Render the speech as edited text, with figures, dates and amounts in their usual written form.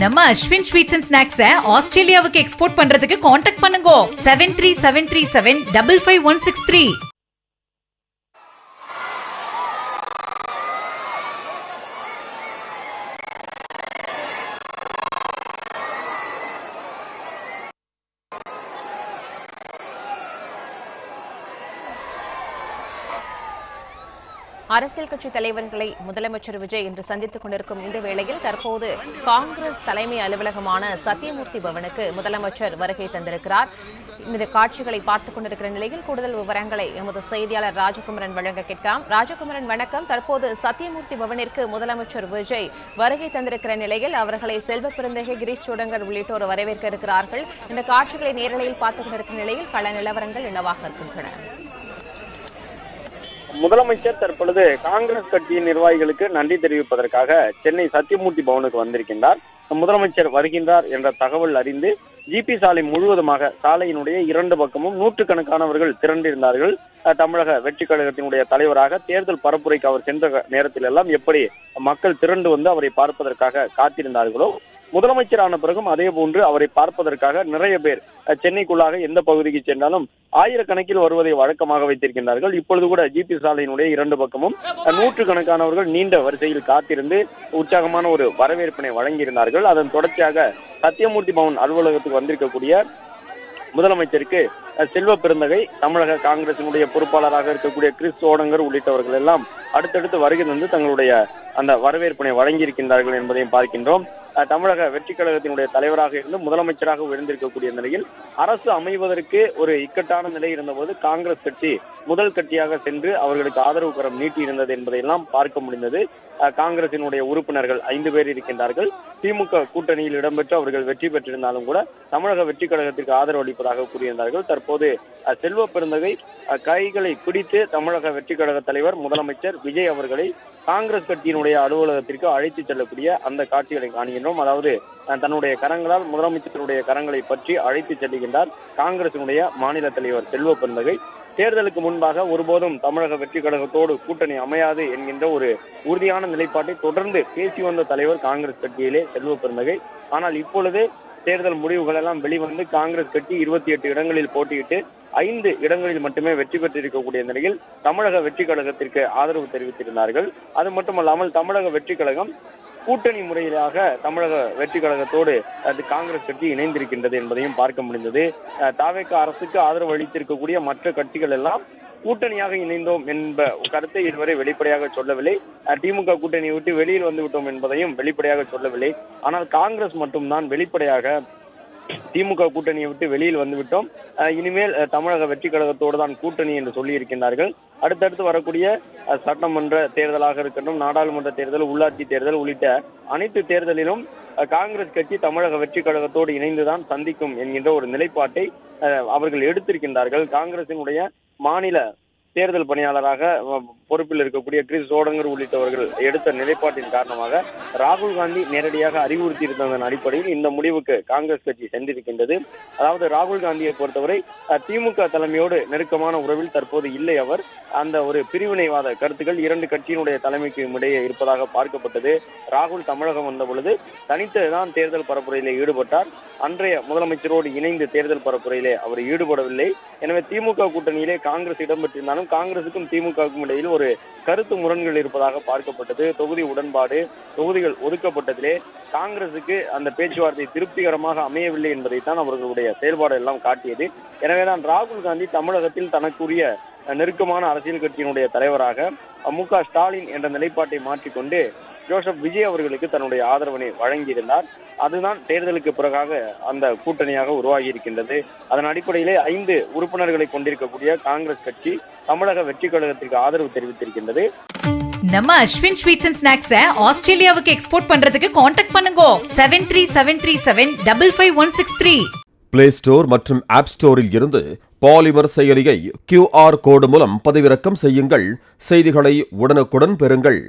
நம்ம Ashwin sweets and ஸ்நாக்ஸை ஆஸ்திரேலியாவுக்கு export பண்றதுக்கு கான்டாக்ட் பண்ணுங்க 7373755163. அரசியல் கட்சி தலைவர்களை முதலமைச்சர் விஜய் இன்று சந்தித்துக் கொண்டிருக்கும் இந்த வேளையில் தற்போது காங்கிரஸ் தலைமை அலுவலகமான சத்தியமூர்த்தி பவனுக்கு முதலமைச்சர் வருகை தந்திருக்கிறார். இந்த காட்சிகளை பார்த்துக் கொண்டிருக்கிற நிலையில் கூடுதல் விவரங்களை எமது செய்தியாளர் ராஜகுமரன் வழங்க கேட்கலாம். ராஜகுமரன் வணக்கம். தற்போது சத்தியமூர்த்தி பவனிற்கு முதலமைச்சர் விஜய் வருகை தந்திருக்கிற நிலையில் அவர்களை செல்வ பெருந்தகை, கிரீஷ் சோடங்கர் உள்ளிட்டோர் வரவேற்க இருக்கிறார்கள். இந்த காட்சிகளை நேரலையில் பார்த்துக் கொண்டிருக்கிற நிலையில் கள நிலவரங்கள் என்னவாக இருக்கின்றன? முதலமைச்சர் தற்பொழுது காங்கிரஸ் கட்சியின் நிர்வாகிகளுக்கு நன்றி தெரிவிப்பதற்காக சென்னை சத்தியமூர்த்தி பவனுக்கு வந்திருக்கின்றார். முதலமைச்சர் வருகின்றார் என்ற தகவல் அறிந்து ஜிபி சாலை முழுவதுமாக சாலையினுடைய இரண்டு பக்கமும் நூற்றுக்கணக்கானவர்கள் திரண்டிருந்தார்கள். தமிழக வெற்றி கழகத்தினுடைய தலைவராக தேர்தல் பரப்புரைக்கு அவர் சென்ற நேரத்தில் எல்லாம் எப்படி மக்கள் திரண்டு வந்து அவரை பார்ப்பதற்காக காத்திருந்தார்களோ, முதலமைச்சரான பிறகும் அதே போன்று அவரை பார்ப்பதற்காக நிறைய பேர் சென்னைக்குள்ளாக எந்த பகுதிக்கு சென்றாலும் ஆயிரக்கணக்கில் வருவதை வழக்கமாக வைத்திருக்கின்றார்கள். இப்பொழுது கூட ஜிபி சாலையினுடைய இரண்டு பக்கமும் நூற்றுக்கணக்கானவர்கள் நீண்ட வரிசையில் காத்திருந்து உற்சாகமான ஒரு வரவேற்பினை வழங்கியிருந்தார்கள். அதன் தொடர்ச்சியாக சத்தியமூர்த்தி பவன் அலுவலகத்துக்கு வந்திருக்கக்கூடிய முதலமைச்சருக்கு செல்வ பெருந்தகை, தமிழக காங்கிரசினுடைய பொறுப்பாளராக இருக்கக்கூடிய கிரீஷ் சோடங்கர் உள்ளிட்டவர்கள் எல்லாம் அடுத்தடுத்து வருகை தந்து தங்களுடைய அந்த வரவேற்பினை வழங்கியிருக்கின்றார்கள் என்பதையும் பார்க்கின்றோம். தமிழக வெற்றி கழகத்தினுடைய தலைவராக இருந்து முதலமைச்சராக உயர்ந்திருக்கக்கூடிய நிலையில் அரசு அமைவதற்கு ஒரு இக்கட்டான நிலை இருந்தபோது காங்கிரஸ் கட்சி முதல் கட்சியாக சென்று அவர்களுக்கு ஆதரவு கரம் நீட்டி இருந்தது என்பதையெல்லாம் பார்க்க முடிந்தது. காங்கிரசினுடைய உறுப்பினர்கள் 5 பேர் இருக்கின்றார்கள். திமுக கூட்டணியில் இடம்பெற்று அவர்கள் வெற்றி பெற்றிருந்தாலும் கூட தமிழக வெற்றி கழகத்திற்கு ஆதரவு அளிப்பதாக கூறியிருந்தார்கள். தற்போது செல்வ பெருந்தகை கைகளை பிடித்து தமிழக வெற்றி கழக தலைவர் முதலமைச்சர் விஜய் அவர்களை காங்கிரஸ் கட்சியினுடைய அலுவலகத்திற்கு அழைத்து செல்லக்கூடிய அந்த காட்சிகளை காண்கின்றோம். அதாவது தன்னுடைய கரங்களால் முதலமைச்சருடைய கரங்களை பற்றி அழைத்து செல்லுகின்றார் காங்கிரசினுடைய மாநில தலைவர் செல்வ பெருந்தகை. தேர்தலுக்கு முன்பாக ஒருபோதும் தமிழக வெற்றி கழகத்தோடு கூட்டணி அமையாது என்கின்ற ஒரு உறுதியான நிலைப்பாட்டை தொடர்ந்து பேசி வந்த தலைவர் காங்கிரஸ் கட்சியிலே செல்வ பெருந்தகை. ஆனால் இப்பொழுது தேர்தல் முடிவுகள் எல்லாம் வெளிவந்து காங்கிரஸ் கட்சி 28 இடங்களில் போட்டியிட்டு 5 இடங்களில் மட்டுமே வெற்றி பெற்றிருக்கக்கூடிய நிலையில் தமிழக வெற்றி கழகத்திற்கு ஆதரவு தெரிவித்திருந்தார்கள். அது மட்டுமல்லாமல் தமிழக வெற்றி கழகம் கூட்டணி முறையிலாக தமிழக வெற்றி கழகத்தோடு காங்கிரஸ் கட்சி இணைந்திருக்கின்றது என்பதையும் பார்க்க முடிந்தது. தாவேக அரசுக்கு ஆதரவு அளித்திருக்கக்கூடிய மற்ற கட்சிகள் எல்லாம் கூட்டணியாக இணைந்தோம் என்ற கருத்தை இதுவரை வெளிப்படையாக சொல்லவில்லை. திமுக கூட்டணியை விட்டு வெளியில் வந்து விட்டோம் என்பதையும் வெளிப்படையாக சொல்லவில்லை. ஆனால் காங்கிரஸ் மட்டும்தான் வெளிப்படையாக திமுக கூட்டணியை விட்டு வெளியில் வந்துவிட்டோம், இனிமேல் தமிழக வெற்றி கழகத்தோடு தான் கூட்டணி என்று சொல்லி இருக்கின்றார்கள். அடுத்தடுத்து வரக்கூடிய சட்டமன்ற தேர்தலாக இருக்கட்டும், நாடாளுமன்ற தேர்தல், உள்ளாட்சி தேர்தல் உள்ளிட்ட அனைத்து தேர்தலிலும் காங்கிரஸ் கட்சி தமிழக வெற்றி கழகத்தோடு இணைந்துதான் சந்திக்கும் என்கின்ற ஒரு நிலைப்பாட்டை அவர்கள் எடுத்திருக்கின்றார்கள். காங்கிரசினுடைய மாநில தேர்தல் பணியாளராக பொறுப்பில் இருக்கக்கூடிய கிரீஷ் சோடங்கர் உள்ளிட்டவர்கள் எடுத்த நிலைப்பாட்டின் காரணமாக ராகுல் காந்தி நேரடியாக அறிவுறுத்தி இருந்ததன் அடிப்படையில் இந்த முடிவுக்கு காங்கிரஸ் கட்சி சென்றிருக்கின்றது. அதாவது ராகுல் காந்தியை பொறுத்தவரை திமுக தலைமையோடு நெருக்கமான உறவில் தற்போது இல்லை. அவர் அந்த ஒரு பிரிவினைவாத கருத்துக்கள் 2 கட்சியினுடைய தலைமைக்கு இடையே இருப்பதாக பார்க்கப்பட்டது. ராகுல் தமிழகம் வந்த பொழுது தனித்து தான் தேர்தல் பரப்புரையிலே ஈடுபட்டார். அன்றைய முதலமைச்சரோடு இணைந்து தேர்தல் பரப்புரையிலே அவர் ஈடுபடவில்லை. எனவே திமுக கூட்டணியிலே காங்கிரஸ் இடம்பெற்றிருந்தாலும் காங்கிரசுக்கும் திமுகவுக்கும் இடையில் ஒரு கருத்து முரண்கள் இருப்பதாக பார்க்கப்பட்டது. தொகுதி உடன்பாடு, தொகுதிகள் ஒதுக்கப்பட்டதிலே காங்கிரசுக்கு அந்த பேச்சுவார்த்தை திருப்திகரமாக அமையவில்லை என்பதைத்தான் அவர்களுடைய செயல்பாடு எல்லாம் காட்டியது. எனவேதான் ராகுல் காந்தி தமிழகத்தில் தனக்குரிய நெருக்கமான அரசியல் கட்சியினுடைய தலைவராக மு.க. ஸ்டாலின் என்ற நிலைப்பாட்டை மாற்றிக்கொண்டு ஜோசப் விஜய் அவர்களுக்கு தன்னுடைய ஆதரவினை வழங்கியிருந்தார். அதுதான் தேர்தலுக்கு பிறகாக அந்த கூட்டணியாக உருவாகி இருக்கின்றது. அதன் அடிப்படையிலே 5 உறுப்பினர்களை கொண்டிருக்கக்கூடிய காங்கிரஸ் கட்சி தமிழக வெற்றி கழகத்திற்கு ஆதரவு தெரிவித்திருக்கின்றது. நம்ம அஸ்வின் ஸ்வீட்ஸ் அண்ட் ஸ்நாக்ஸை ஆஸ்திரேலியாவுக்கு எக்ஸ்போர்ட் பண்றதுக்கு கான்டாக்ட் பண்ணுங்க 7373755163. பிளே ஸ்டோர் மற்றும் ஆப் ஸ்டோரில் இருந்து பாலிமர் செயலியை QR கோடு மூலம் பதிவிறக்கம் செய்யுங்கள். செய்திகளை உடனுக்குடன் பெறுங்கள்.